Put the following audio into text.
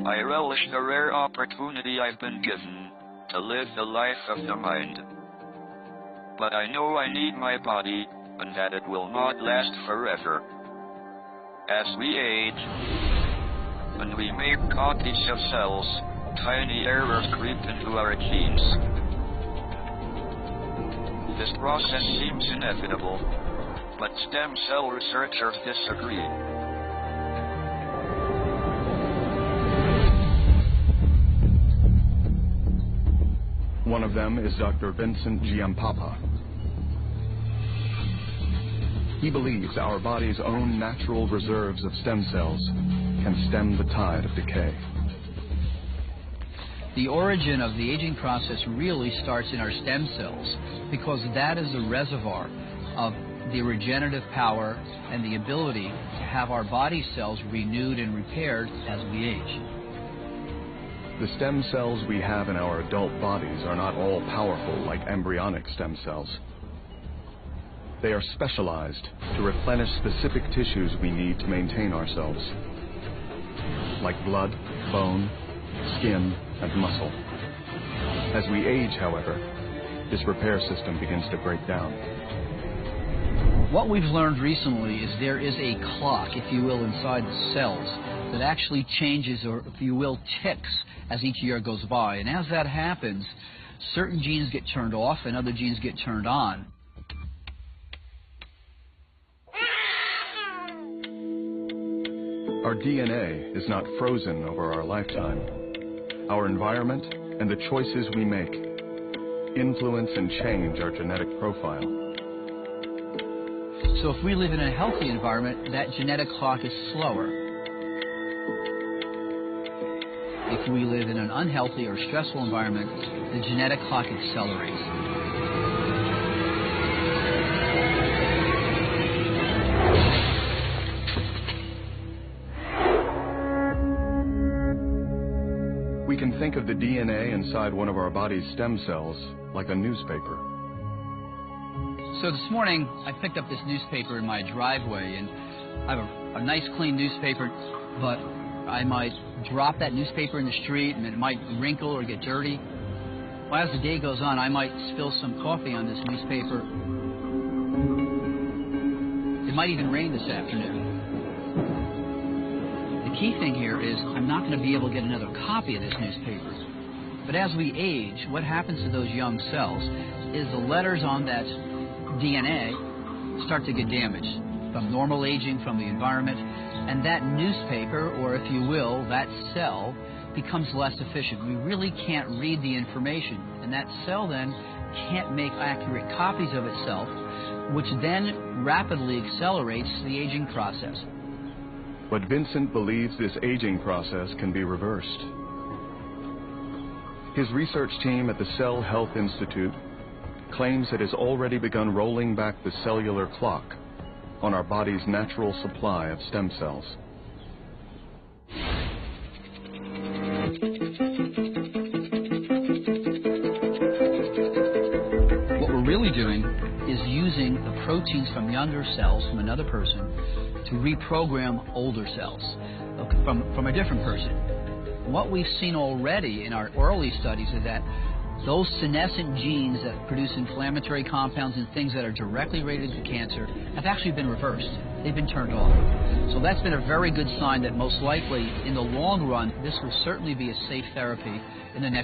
I relish the rare opportunity I've been given to live the life of the mind. But I know I need my body, and that it will not last forever. As we age, and we make copies of cells, tiny errors creep into our genes. This process seems inevitable, but stem cell researchers disagree. One of them is Dr. Vincent Giampapa. He believes our body's own natural reserves of stem cells can stem the tide of decay. The origin of the aging process really starts in our stem cells because that is the reservoir of the regenerative power and the ability to have our body cells renewed and repaired as we age. The stem cells we have in our adult bodies are not all powerful like embryonic stem cells. They are specialized to replenish specific tissues we need to maintain ourselves, like blood, bone, skin, and muscle. As we age, however, this repair system begins to break down. What we've learned recently is there is a clock, if you will, inside the cells that actually changes, or if you will, ticks as each year goes by. And as that happens, certain genes get turned off and other genes get turned on. Our DNA is not frozen over our lifetime. Our environment and the choices we make influence and change our genetic profile. So if we live in a healthy environment, that genetic clock is slower. If we live in an unhealthy or stressful environment, the genetic clock accelerates. We can think of the DNA inside one of our body's stem cells like a newspaper. So this morning, I picked up this newspaper in my driveway, and I have a nice clean newspaper, but I might drop that newspaper in the street and it might wrinkle or get dirty. Well, as the day goes on, I might spill some coffee on this newspaper. It might even rain this afternoon. The key thing here is I'm not going to be able to get another copy of this newspaper. But as we age, what happens to those young cells is the letters on that DNA start to get damaged from normal aging, from the environment, and that newspaper, or if you will, that cell, becomes less efficient. We really can't read the information, and that cell then can't make accurate copies of itself, which then rapidly accelerates the aging process. But Vincent believes this aging process can be reversed. His research team at the Cell Health Institute claims it has already begun rolling back the cellular clock on our body's natural supply of stem cells. What we're really doing is using the proteins from younger cells from another person to reprogram older cells from a different person. What we've seen already in our early studies is that those senescent genes that produce inflammatory compounds and things that are directly related to cancer have actually been reversed. They've been turned off. So that's been a very good sign that most likely, in the long run, this will certainly be a safe therapy in the next